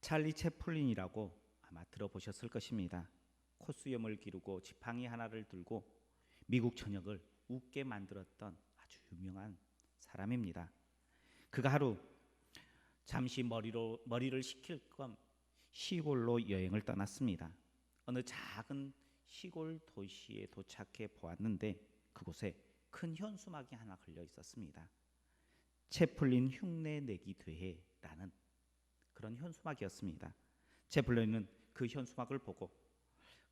찰리 채플린이라고 아마 들어보셨을 것입니다. 콧수염을 기르고 지팡이 하나를 들고 미국 전역을 웃게 만들었던 아주 유명한 사람입니다. 그가 하루 잠시 머리를 식힐 겸 시골로 여행을 떠났습니다. 어느 작은 시골 도시에 도착해 보았는데 그곳에 큰 현수막이 하나 걸려 있었습니다. 채플린 흉내내기 대회라는 그런 현수막이었습니다. 채플린은 그 현수막을 보고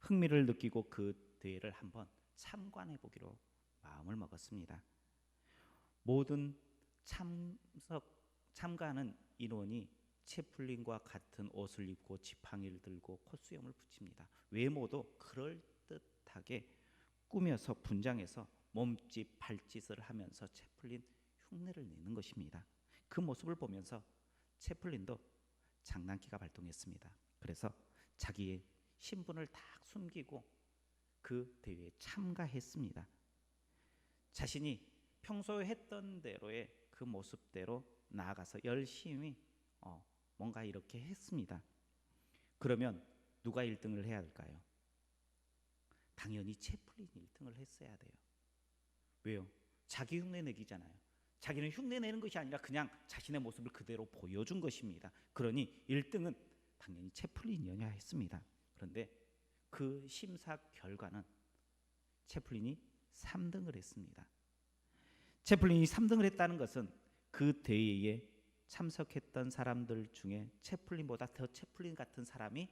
흥미를 느끼고 그 대회를 한번 참관해 보기로 마음을 먹었습니다. 모든 참가하는 인원이 채플린과 같은 옷을 입고 지팡이를 들고 콧수염을 붙입니다. 외모도 그럴듯하게 꾸며서 분장해서 몸짓 발짓을 하면서 채플린 흉내를 내는 것입니다. 그 모습을 보면서 채플린도 장난기가 발동했습니다. 그래서 자기의 신분을 다 숨기고 그 대회에 참가했습니다. 자신이 평소에 했던 대로의 그 모습대로 나아가서 열심히 뭔가 이렇게 했습니다. 그러면 누가 1등을 해야 할까요? 당연히 채플린이 1등을 했어야 돼요. 왜요? 자기 흉내내기잖아요. 자기는 흉내내는 것이 아니라 그냥 자신의 모습을 그대로 보여준 것입니다. 그러니 1등은 당연히 채플린이어야 했습니다. 그런데 그 심사 결과는 채플린이 3등을 했습니다. 채플린이 3등을 했다는 것은 그 대회에 참석했던 사람들 중에 채플린보다 더 채플린 같은 사람이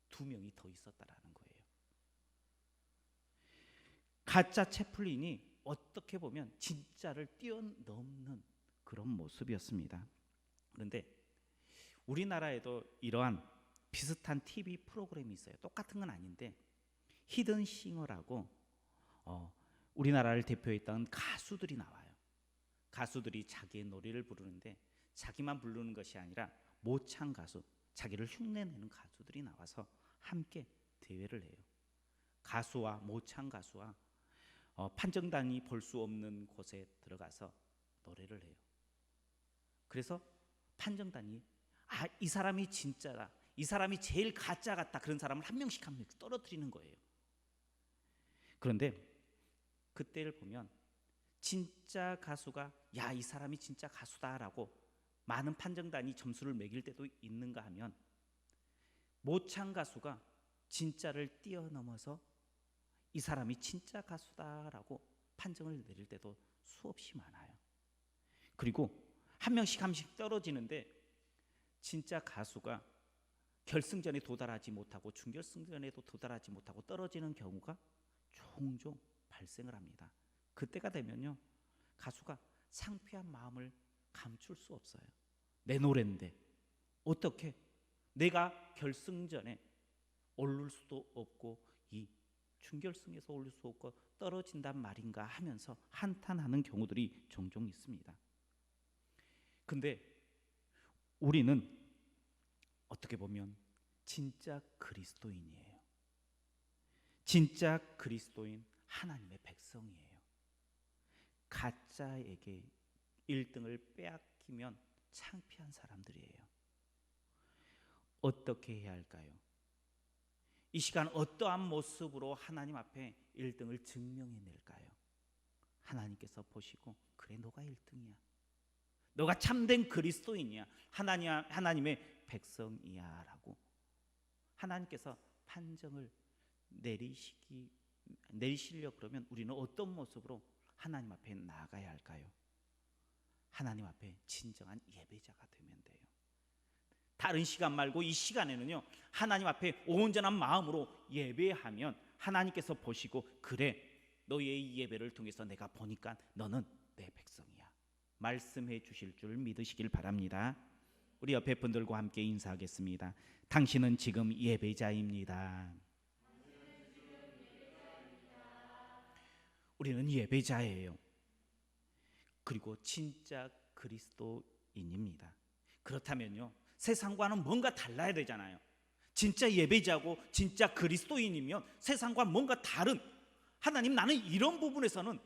2명이 더 있었다라는 거예요. 가짜 채플린이 어떻게 보면 진짜를 뛰어넘는 그런 모습이었습니다. 그런데 우리나라에도 이러한 비슷한 TV 프로그램이 있어요. 똑같은 건 아닌데 히든 싱어라고 우리나라를 대표했던 가수들이 나와요. 가수들이 자기의 노래를 부르는데 자기만 부르는 것이 아니라 모창 가수, 자기를 흉내내는 가수들이 나와서 함께 대회를 해요. 가수와 모창 가수와 판정단이 볼 수 없는 곳에 들어가서 노래를 해요. 그래서 판정단이 이 사람이 진짜다, 이 사람이 제일 가짜 같다, 그런 사람을 한 명씩 떨어뜨리는 거예요. 그런데 그때를 보면 진짜 가수가 이 사람이 진짜 가수다라고 많은 판정단이 점수를 매길 때도 있는가 하면 모창 가수가 진짜를 뛰어넘어서 이 사람이 진짜 가수다라고 판정을 내릴 때도 수없이 많아요. 그리고 한 명씩 떨어지는데 진짜 가수가 결승전에 도달하지 못하고 준결승전에도 도달하지 못하고 떨어지는 경우가 종종 발생을 합니다. 그때가 되면요, 가수가 창피한 마음을 감출 수 없어요. 내 노래인데 어떻게 내가 결승전에 오를 수도 없고 이 준결승에서 올릴 수 없고 떨어진단 말인가 하면서 한탄하는 경우들이 종종 있습니다. 근데 우리는 어떻게 보면 진짜 그리스도인이에요. 진짜 그리스도인 하나님의 백성이에요. 가짜에게 1등을 빼앗기면 창피한 사람들이에요. 어떻게 해야 할까요? 이 시간 어떠한 모습으로 하나님 앞에 1등을 증명해낼까요? 하나님께서 보시고 그래, 너가 1등이야, 너가 참된 그리스도인이야, 하나님의 백성이야 라고 하나님께서 판정을 내리시려고 그러면 우리는 어떤 모습으로 하나님 앞에 나아가야 할까요? 하나님 앞에 진정한 예배자가 되면 돼요. 다른 시간 말고 이 시간에는요, 하나님 앞에 온전한 마음으로 예배하면 하나님께서 보시고 그래, 너의 이 예배를 통해서 내가 보니까 너는 내 백성이야 말씀해 주실 줄 믿으시길 바랍니다. 우리 옆에 분들과 함께 인사하겠습니다. 당신은 지금 예배자입니다. 우리는 예배자예요. 그리고 진짜 그리스도인입니다. 그렇다면요, 세상과는 뭔가 달라야 되잖아요. 진짜 예배자고 진짜 그리스도인이면 세상과 뭔가 다른, 하나님 나는 이런 부분에서는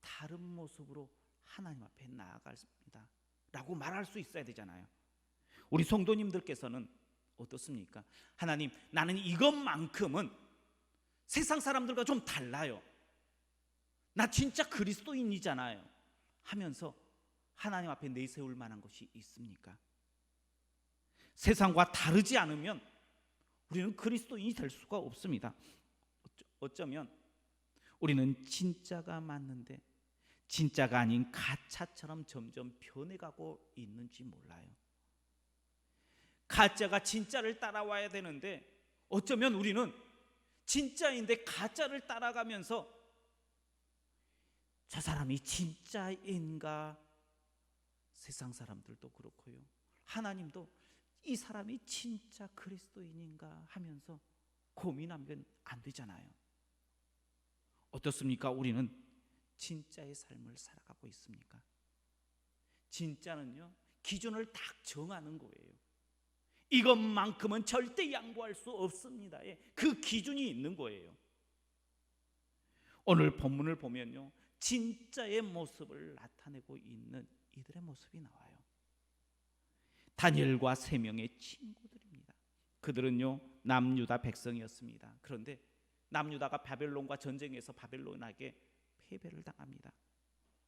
다른 모습으로 하나님 앞에 나아갔습니다 라고 말할 수 있어야 되잖아요. 우리 성도님들께서는 어떻습니까? 하나님, 나는 이것만큼은 세상 사람들과 좀 달라요. 나 진짜 그리스도인이잖아요 하면서 하나님 앞에 내세울 만한 것이 있습니까? 세상과 다르지 않으면 우리는 그리스도인이 될 수가 없습니다. 어쩌면 우리는 진짜가 맞는데 진짜가 아닌 가짜처럼 점점 변해가고 있는지 몰라요. 가짜가 진짜를 따라와야 되는데 어쩌면 우리는 진짜인데 가짜를 따라가면서 저 사람이 진짜인가? 세상 사람들도 그렇고요, 하나님도 이 사람이 진짜 그리스도인인가 하면서 고민하면 안 되잖아요. 어떻습니까? 우리는 진짜의 삶을 살아가고 있습니까? 진짜는요, 기준을 딱 정하는 거예요. 이것만큼은 절대 양보할 수 없습니다. 그 기준이 있는 거예요. 오늘 본문을 보면요, 진짜의 모습을 나타내고 있는 이들의 모습이 나와요. 다니엘과 세 명의 친구들입니다. 그들은요, 남유다 백성이었습니다. 그런데 남유다가 바벨론과 전쟁에서 바벨론에게 패배를 당합니다.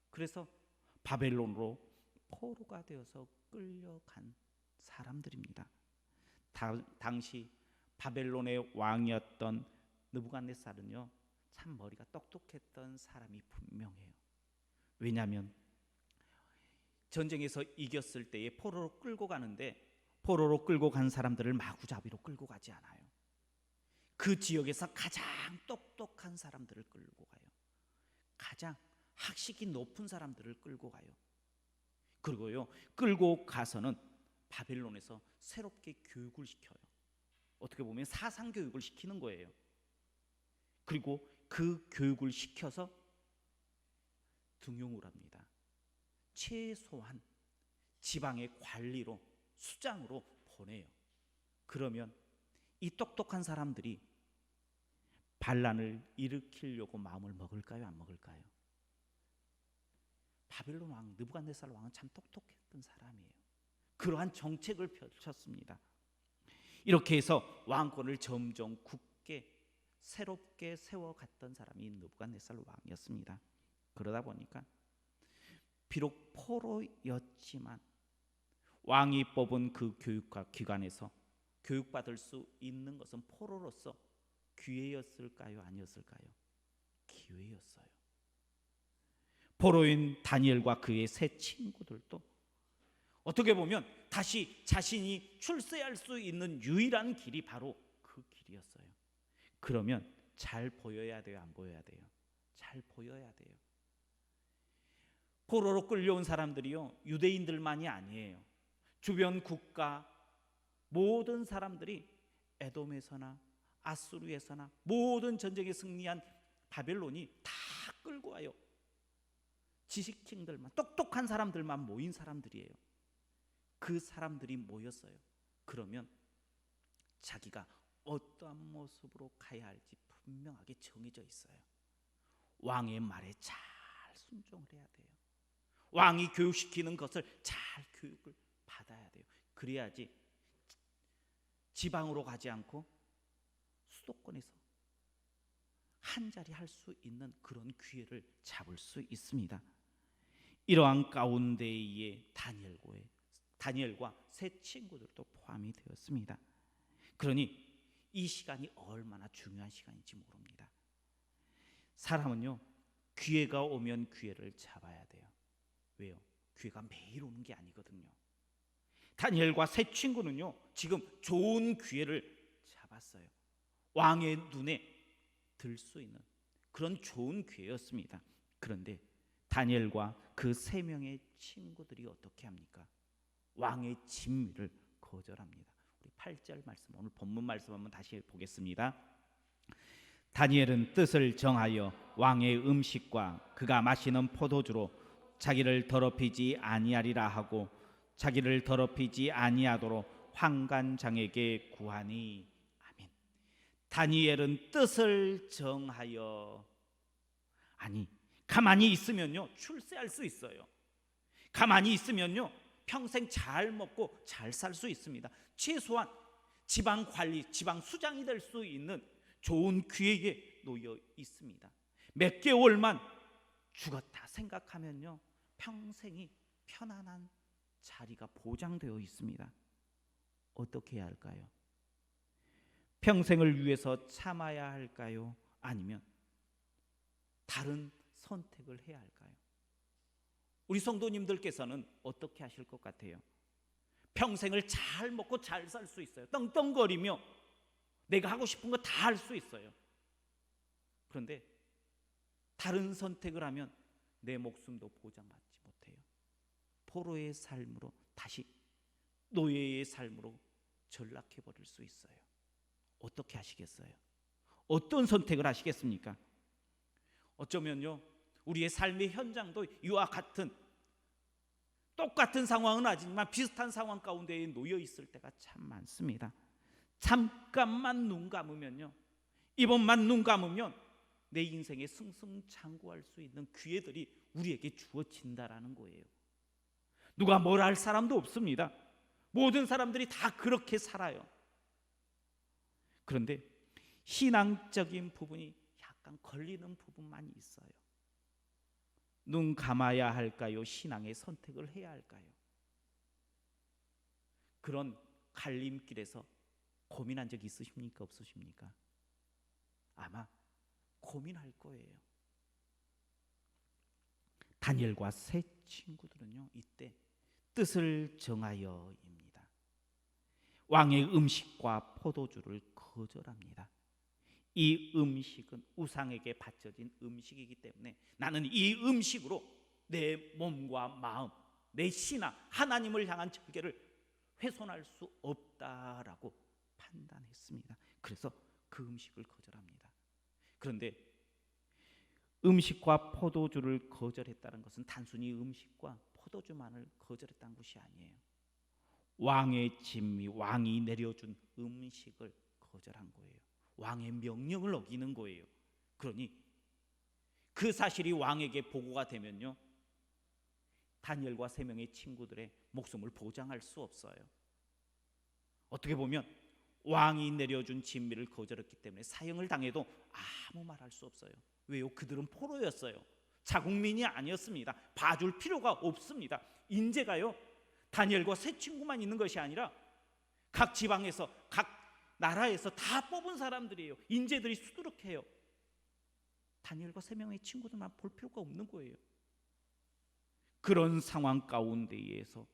그래서 바벨론으로 포로가 되어서 끌려간 사람들입니다. 당시 바벨론의 왕이었던 느부갓네살은요, 참 머리가 똑똑했던 사람이 분명해요. 왜냐하면 전쟁에서 이겼을 때에 포로로 끌고 가는데 포로로 끌고 간 사람들을 마구잡이로 끌고 가지 않아요. 그 지역에서 가장 똑똑한 사람들을 끌고 가요. 가장 학식이 높은 사람들을 끌고 가요. 그리고요, 끌고 가서는 바벨론에서 새롭게 교육을 시켜요. 어떻게 보면 사상 교육을 시키는 거예요. 그리고 그 교육을 시켜서 등용을 합니다. 최소한 지방의 관리로, 수장으로 보내요. 그러면 이 똑똑한 사람들이 반란을 일으키려고 마음을 먹을까요, 안 먹을까요? 바벨론 왕 느부갓네살 왕은 참 똑똑했던 사람이에요. 그러한 정책을 펼쳤습니다. 이렇게 해서 왕권을 점점 굳게 새롭게 세워갔던 사람이 느부갓네살 왕이었습니다. 그러다 보니까 비록 포로였지만 왕이 뽑은 그 교육과 기관에서 교육받을 수 있는 것은 포로로서 기회였을까요, 아니었을까요? 기회였어요. 포로인 다니엘과 그의 세 친구들도 어떻게 보면 다시 자신이 출세할 수 있는 유일한 길이 바로 그 길이었어요. 그러면 잘 보여야 돼요, 안 보여야 돼요? 잘 보여야 돼요. 포로로 끌려온 사람들이요, 유대인들만이 아니에요. 주변 국가 모든 사람들이 에돔에서나 아수르에서나 모든 전쟁에 승리한 바벨론이 다 끌고 와요. 지식층들만, 똑똑한 사람들만 모인 사람들이에요. 그 사람들이 모였어요. 그러면 자기가 어떠한 모습으로 가야 할지 분명하게 정해져 있어요. 왕의 말에 잘 순종을 해야 돼요. 왕이 교육시키는 것을 잘 교육을 받아야 돼요. 그래야지 지방으로 가지 않고 수도권에서 한 자리 할 수 있는 그런 기회를 잡을 수 있습니다. 이러한 가운데에 다니엘과 세 친구들도 포함이 되었습니다. 그러니 이 시간이 얼마나 중요한 시간인지 모릅니다. 사람은요, 기회가 오면 기회를 잡아야 돼요. 왜요? 기회가 매일 오는 게 아니거든요. 다니엘과 세 친구는요, 지금 좋은 기회를 잡았어요. 왕의 눈에 들 수 있는 그런 좋은 기회였습니다. 그런데 다니엘과 그 세 명의 친구들이 어떻게 합니까? 왕의 진미를 거절합니다. 우리 8절 말씀, 오늘 본문 말씀 한번 다시 보겠습니다. 다니엘은 뜻을 정하여 왕의 음식과 그가 마시는 포도주로 자기를 더럽히지 아니하리라 하고 자기를 더럽히지 아니하도록 환관장에게 구하니. 아멘. 다니엘은 뜻을 정하여, 아니 가만히 있으면요 출세할 수 있어요. 가만히 있으면요 평생 잘 먹고 잘 살 수 있습니다. 최소한 지방 관리, 지방 수장이 될 수 있는 좋은 기회에 놓여 있습니다. 몇 개월만 죽었다 생각하면요, 평생이 편안한 자리가 보장되어 있습니다. 어떻게 해야 할까요? 평생을 위해서 참아야 할까요? 아니면 다른 선택을 해야 할까요? 우리 성도님들께서는 어떻게 하실 것 같아요? 평생을 잘 먹고 잘 살 수 있어요. 떵떵거리며 내가 하고 싶은 거 다 할 수 있어요. 그런데 다른 선택을 하면 내 목숨도 보장받지 못해요. 포로의 삶으로, 다시 노예의 삶으로 전락해버릴 수 있어요. 어떻게 하시겠어요? 어떤 선택을 하시겠습니까? 어쩌면요, 우리의 삶의 현장도 이와 같은, 똑같은 상황은 아니지만 비슷한 상황 가운데에 놓여 있을 때가 참 많습니다. 잠깐만 눈 감으면요, 이번만 눈 감으면 내 인생에 승승장구할 수 있는 기회들이 우리에게 주어진다라는 거예요. 누가 뭘 할 사람도 없습니다. 모든 사람들이 다 그렇게 살아요. 그런데 신앙적인 부분이 약간 걸리는 부분만 있어요. 눈 감아야 할까요? 신앙의 선택을 해야 할까요? 그런 갈림길에서 고민한 적 있으십니까? 없으십니까? 아마 고민할 거예요. 다니엘과 세 친구들은요, 이때 뜻을 정하여입니다. 왕의 음식과 포도주를 거절합니다. 이 음식은 우상에게 바쳐진 음식이기 때문에 나는 이 음식으로 내 몸과 마음, 내 신앙, 하나님을 향한 절개를 훼손할 수 없다라고 판단했습니다. 그래서 그 음식을 거절합니다. 그런데 음식과 포도주를 거절했다는 것은 단순히 음식과 포도주만을 거절했다는 것이 아니에요. 왕의 진미, 왕이 내려준 음식을 거절한 거예요. 왕의 명령을 어기는 거예요. 그러니 그 사실이 왕에게 보고가 되면요, 다니엘과 세 명의 친구들의 목숨을 보장할 수 없어요. 어떻게 보면 왕이 내려준 진미를 거절했기 때문에 사형을 당해도 아무 말 할 수 없어요. 왜요? 그들은 포로였어요. 자국민이 아니었습니다. 봐줄 필요가 없습니다. 인재가요, 다니엘과 세 친구만 있는 것이 아니라 각 지방에서, 각 나라에서 다 뽑은 사람들이에요. 인재들이 수두룩해요. 다니엘과 세 명의 친구들만 볼 필요가 없는 거예요. 그런 상황 가운데에서,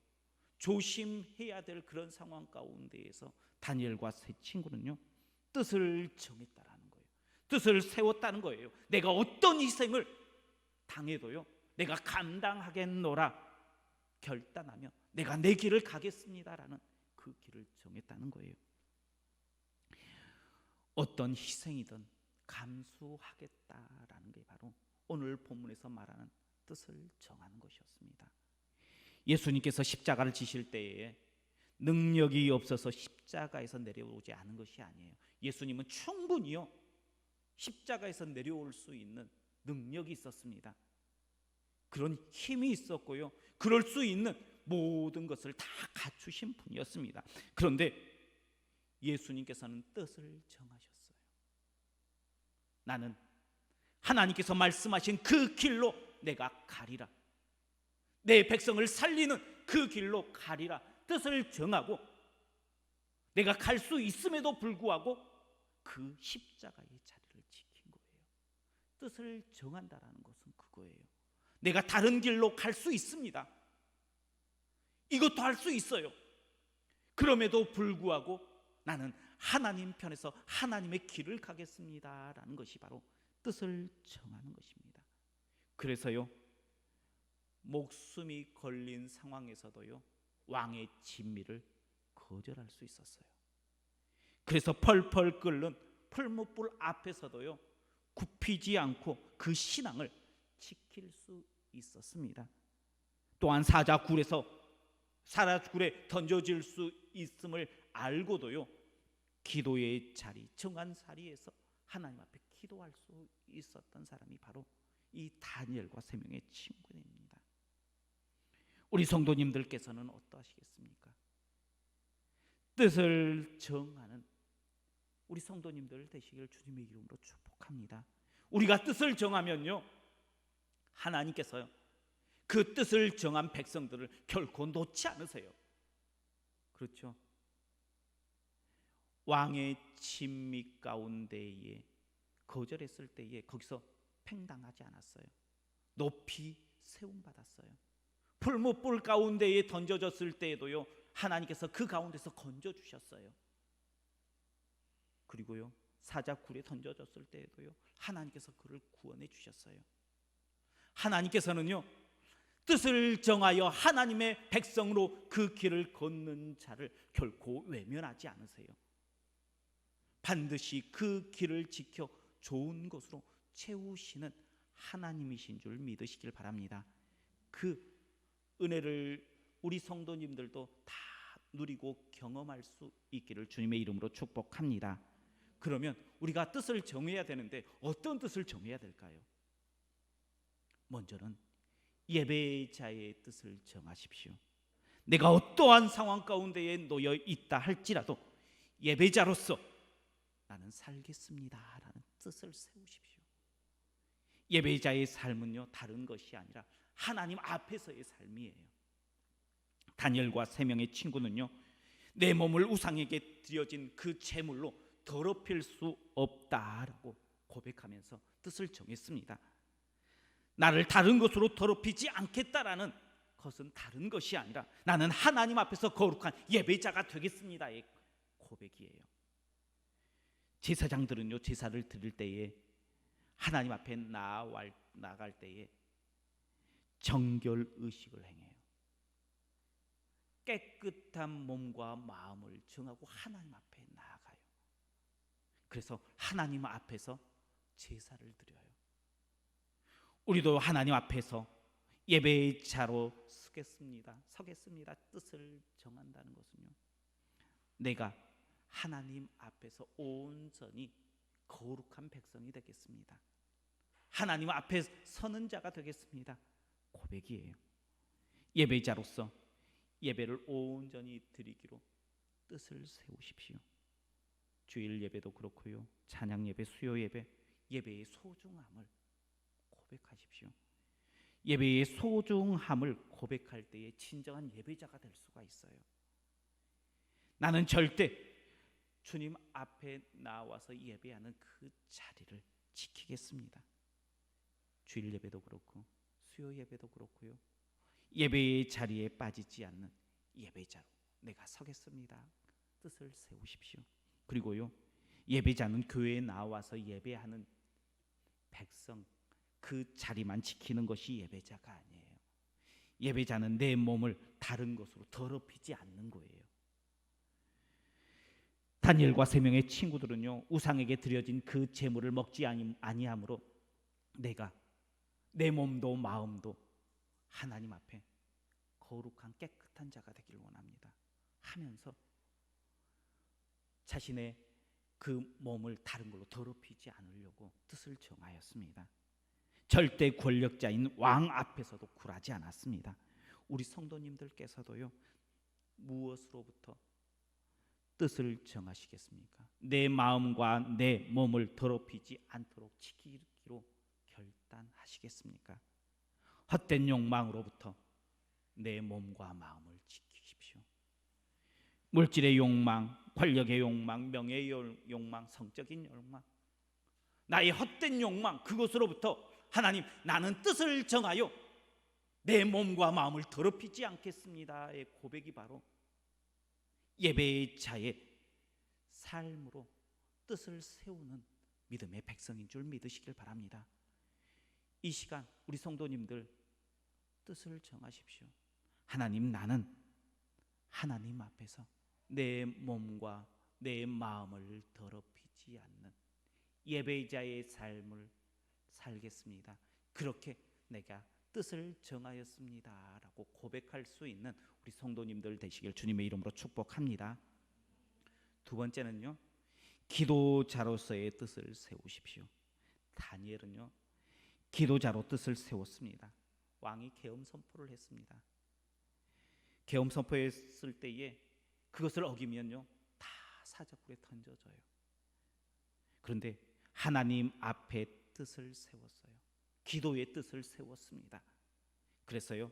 조심해야 될 그런 상황 가운데에서 다니엘과 세 친구는요, 뜻을 정했다라는 거예요. 뜻을 세웠다는 거예요. 내가 어떤 희생을 당해도요, 내가 감당하겠노라 결단하며 내가 내 길을 가겠습니다라는 그 길을 정했다는 거예요. 어떤 희생이든 감수하겠다라는 게 바로 오늘 본문에서 말하는 뜻을 정하는 것이었습니다. 예수님께서 십자가를 지실 때에 능력이 없어서 십자가에서 내려오지 않은 것이 아니에요. 예수님은 충분히요, 십자가에서 내려올 수 있는 능력이 있었습니다. 그런 힘이 있었고요, 그럴 수 있는 모든 것을 다 갖추신 분이었습니다. 그런데 예수님께서는 뜻을 정하셨어요. 나는 하나님께서 말씀하신 그 길로 내가 가리라. 내 백성을 살리는 그 길로 가리라. 뜻을 정하고 내가 갈 수 있음에도 불구하고 그 십자가의 자리를 지킨 거예요. 뜻을 정한다라는 것은 그거예요. 내가 다른 길로 갈 수 있습니다. 이것도 할 수 있어요. 그럼에도 불구하고 나는 하나님 편에서 하나님의 길을 가겠습니다라는 것이 바로 뜻을 정하는 것입니다. 그래서요, 목숨이 걸린 상황에서도요, 왕의 진미를 거절할 수 있었어요. 그래서 펄펄 끓는 풀무불 앞에서도요, 굽히지 않고 그 신앙을 지킬 수 있었습니다. 또한 사자굴에 던져질 수 있음을 알고도요, 기도의 자리, 정한 자리에서 하나님 앞에 기도할 수 있었던 사람이 바로 이 다니엘과 세 명의 친구입니다. 우리 성도님들께서는 어떠하시겠습니까? 뜻을 정하는 우리 성도님들 되시길 주님의 이름으로 축복합니다. 우리가 뜻을 정하면요, 하나님께서요 그 뜻을 정한 백성들을 결코 놓지 않으세요. 그렇죠? 왕의 침미 가운데에 거절했을 때에 거기서 팽당하지 않았어요. 높이 세움받았어요. 풀무불 가운데에 던져졌을 때에도요 하나님께서 그 가운데서 건져주셨어요. 그리고요 사자굴에 던져졌을 때에도요 하나님께서 그를 구원해 주셨어요. 하나님께서는요 뜻을 정하여 하나님의 백성으로 그 길을 걷는 자를 결코 외면하지 않으세요. 반드시 그 길을 지켜 좋은 것으로 채우시는 하나님이신 줄 믿으시길 바랍니다. 그 은혜를 우리 성도님들도 다 누리고 경험할 수 있기를 주님의 이름으로 축복합니다. 그러면 우리가 뜻을 정해야 되는데 어떤 뜻을 정해야 될까요? 먼저는 예배자의 뜻을 정하십시오. 내가 어떠한 상황 가운데에 놓여 있다 할지라도 예배자로서 나는 살겠습니다 라는 뜻을 세우십시오. 예배자의 삶은요 다른 것이 아니라 하나님 앞에서의 삶이에요. 다니엘과 세 명의 친구는요 내 몸을 우상에게 드려진 그 제물로 더럽힐 수 없다라고 고백하면서 뜻을 정했습니다. 나를 다른 것으로 더럽히지 않겠다라는 것은 다른 것이 아니라 나는 하나님 앞에서 거룩한 예배자가 되겠습니다의 고백이에요. 제사장들은요 제사를 드릴 때에 하나님 앞에 나아갈 때에 정결 의식을 행해요. 깨끗한 몸과 마음을 정하고 하나님 앞에 나아가요. 그래서 하나님 앞에서 제사를 드려요. 우리도 하나님 앞에서 예배자로 서겠습니다. 뜻을 정한다는 것은요 내가 하나님 앞에서 온전히 거룩한 백성이 되겠습니다. 하나님 앞에 서는 자가 되겠습니다. 고백이에요. 예배자로서 예배를 온전히 드리기로 뜻을 세우십시오. 주일 예배도 그렇고요 찬양 예배, 수요 예배, 예배의 소중함을 고백하십시오. 예배의 소중함을 고백할 때에 진정한 예배자가 될 수가 있어요. 나는 절대 주님 앞에 나와서 예배하는 그 자리를 지키겠습니다. 주일 예배도 그렇고 수요 예배도 그렇고요 예배의 자리에 빠지지 않는 예배자로 내가 서겠습니다. 뜻을 세우십시오. 그리고요 예배자는 교회에 나와서 예배하는 백성 그 자리만 지키는 것이 예배자가 아니에요. 예배자는 내 몸을 다른 것으로 더럽히지 않는 거예요. 다니엘과 세 명의 친구들은요 우상에게 드려진 그 제물을 먹지 아니함으로 내가 내 몸도 마음도 하나님 앞에 거룩한 깨끗한 자가 되기를 원합니다 하면서 자신의 그 몸을 다른 걸로 더럽히지 않으려고 뜻을 정하였습니다. 절대 권력자인 왕 앞에서도 굴하지 않았습니다. 우리 성도님들께서도요 무엇으로부터 뜻을 정하시겠습니까? 내 마음과 내 몸을 더럽히지 않도록 지키기로 결단하시겠습니까? 헛된 욕망으로부터 내 몸과 마음을 지키십시오. 물질의 욕망, 권력의 욕망, 명예의 욕망, 성적인 욕망, 나의 헛된 욕망, 그것으로부터 하나님 나는 뜻을 정하여 내 몸과 마음을 더럽히지 않겠습니다의 고백이 바로 예배자의 삶으로 뜻을 세우는 믿음의 백성인 줄 믿으시길 바랍니다. 이 시간 우리 성도님들 뜻을 정하십시오. 하나님 나는 하나님 앞에서 내 몸과 내 마음을 더럽히지 않는 예배자의 삶을 살겠습니다. 그렇게 내가 뜻을 정하였습니다 라고 고백할 수 있는 우리 성도님들 되시길 주님의 이름으로 축복합니다. 두 번째는요 기도자로서의 뜻을 세우십시오. 다니엘은요 기도자로 뜻을 세웠습니다. 왕이 계엄 선포를 했습니다. 계엄 선포했을 때에 그것을 어기면요 다 사자굴에 던져져요. 그런데 하나님 앞에 뜻을 세웠어요. 기도의 뜻을 세웠습니다. 그래서요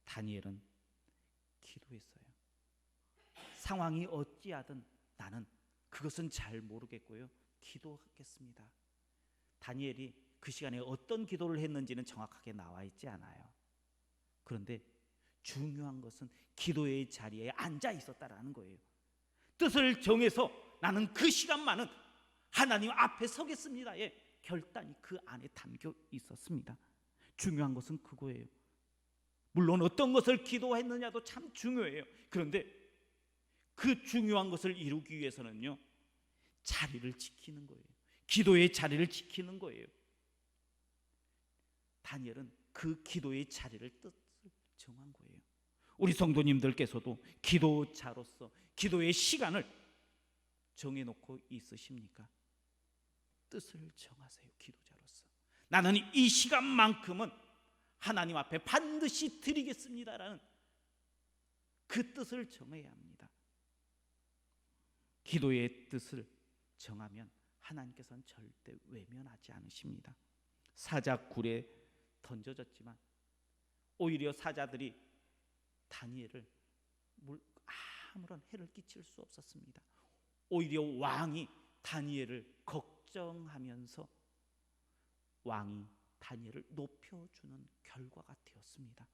다니엘은 기도했어요. 상황이 어찌하든 나는 그것은 잘 모르겠고요 기도하겠습니다. 다니엘이 그 시간에 어떤 기도를 했는지는 정확하게 나와 있지 않아요. 그런데 중요한 것은 기도의 자리에 앉아 있었다라는 거예요. 뜻을 정해서 나는 그 시간만은 하나님 앞에 서겠습니다의 결단이 그 안에 담겨 있었습니다. 중요한 것은 그거예요. 물론 어떤 것을 기도했느냐도 참 중요해요. 그런데 그 중요한 것을 이루기 위해서는요 자리를 지키는 거예요. 기도의 자리를 지키는 거예요. 다니엘은 그 기도의 자리를 뜻을 정한 거예요. 우리 성도님들께서도 기도자로서 기도의 시간을 정해놓고 있으십니까? 뜻을 정하세요. 기도자로서 나는 이 시간만큼은 하나님 앞에 반드시 드리겠습니다라는 그 뜻을 정해야 합니다. 기도의 뜻을 정하면 하나님께서는 절대 외면하지 않으십니다. 사자굴에 던져졌지만 오히려 사자들이 다니엘을 아무런 해를 끼칠 수 없었습니다. 오히려 왕이 다니엘을 걱정하면서 왕이 다니엘을 높여주는 결과가 되었습니다.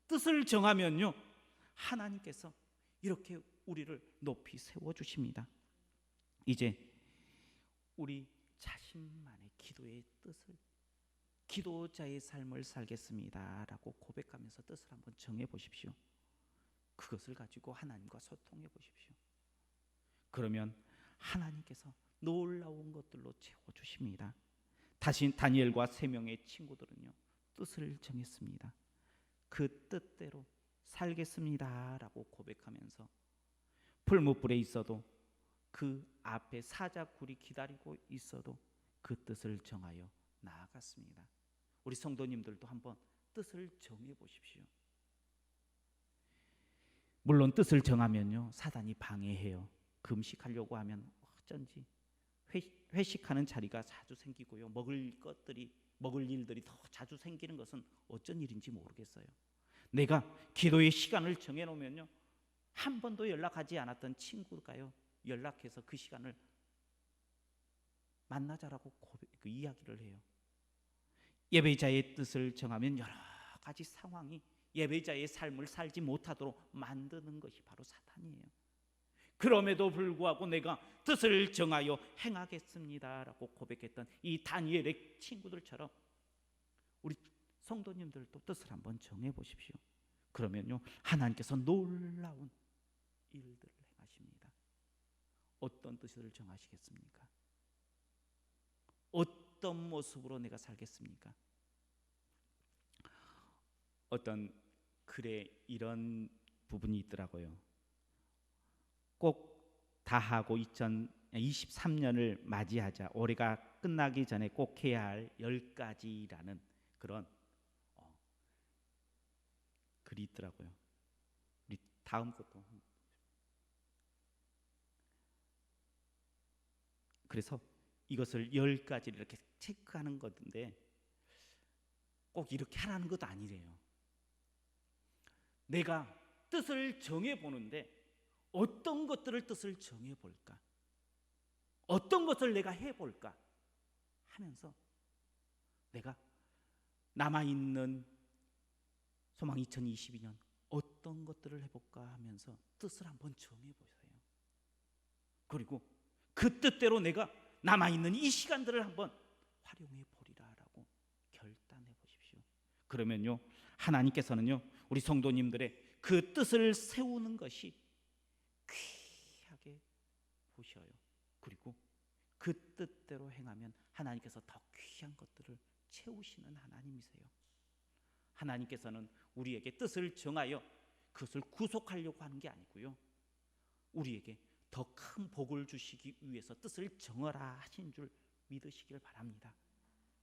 뜻을 정하면요 하나님께서 이렇게 우리를 높이 세워주십니다. 이제 우리 자신만의 기도의 뜻을 기도자의 삶을 살겠습니다 라고 고백하면서 뜻을 한번 정해 보십시오. 그것을 가지고 하나님과 소통해 보십시오. 그러면 하나님께서 놀라운 것들로 채워주십니다. 다니엘과 3명의 친구들은요 뜻을 정했습니다. 그 뜻대로 살겠습니다 라고 고백하면서 풀무불에 있어도 그 앞에 사자굴이 기다리고 있어도 그 뜻을 정하여 나아갔습니다. 우리 성도님들도 한번 뜻을 정해 보십시오. 물론 뜻을 정하면요 사단이 방해해요. 금식하려고 하면 어쩐지 회식하는 자리가 자주 생기고요 먹을 일들이 더 자주 생기는 것은 어쩐 일인지 모르겠어요. 내가 기도의 시간을 정해놓으면요 한 번도 연락하지 않았던 친구가요 연락해서 그 시간을 만나자라고 이야기를 해요. 예배자의 뜻을 정하면 여러 가지 상황이 예배자의 삶을 살지 못하도록 만드는 것이 바로 사탄이에요. 그럼에도 불구하고 내가 뜻을 정하여 행하겠습니다라고 고백했던 이 다니엘의 친구들처럼 우리 성도님들도 뜻을 한번 정해 보십시오. 그러면요 하나님께서 놀라운 일들을 행하십니다. 어떤 뜻을 정하시겠습니까? 어떤 모습으로 내가 살겠습니까? 어떤 글에 이런 부분이 있더라고요. 꼭 다 하고 2023년을 맞이하자. 올해가 끝나기 전에 꼭 해야 할 10가지라는 그런 글이 있더라고요. 우리 다음 것도. 그래서 이것을 10가지를 이렇게 체크하는 건데 꼭 이렇게 하라는 것도 아니래요. 내가 뜻을 정해보는데 어떤 것들을 뜻을 정해볼까? 어떤 것을 내가 해볼까? 하면서 내가 남아있는 소망 2022년 어떤 것들을 해볼까 하면서 뜻을 한번 정해보세요. 그리고 그 뜻대로 내가 남아있는 이 시간들을 한번 활용해 보리라라고 결단해 보십시오. 그러면요 하나님께서는요 우리 성도님들의 그 뜻을 세우는 것이 귀하게 보셔요. 그리고 그 뜻대로 행하면 하나님께서 더 귀한 것들을 채우시는 하나님이세요. 하나님께서는 우리에게 뜻을 정하여 그것을 구속하려고 하는 게 아니고요 우리에게 더 큰 복을 주시기 위해서 뜻을 정하라 하신 줄 믿으시길 바랍니다.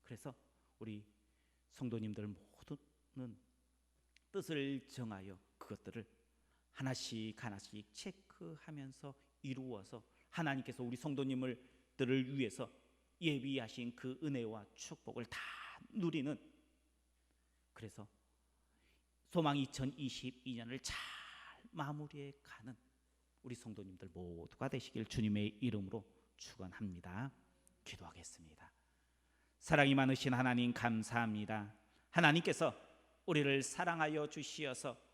그래서 우리 성도님들 모두는 뜻을 정하여 그것들을 하나씩 하나씩 체크하면서 이루어서 하나님께서 우리 성도님들을 위해서 예비하신 그 은혜와 축복을 다 누리는, 그래서 소망 2022년을 잘 마무리해 가는 우리 성도님들 모두가 되시길 주님의 이름으로 축원합니다. 기도하겠습니다. 사랑이 많으신 하나님 감사합니다. 하나님께서 우리를 사랑하여 주시어서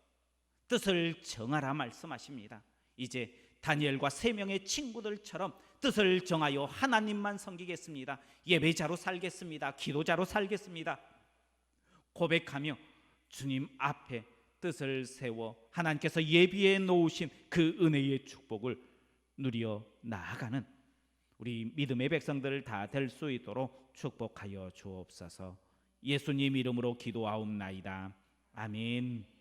뜻을 정하라 말씀하십니다. 이제 다니엘과 3명의 친구들처럼 뜻을 정하여 하나님만 섬기겠습니다. 예배자로 살겠습니다. 기도자로 살겠습니다. 고백하며 주님 앞에 뜻을 세워 하나님께서 예비해 놓으신 그 은혜의 축복을 누려 나아가는 우리 믿음의 백성들 다 될 수 있도록 축복하여 주옵소서. 예수님 이름으로 기도하옵나이다. 아멘.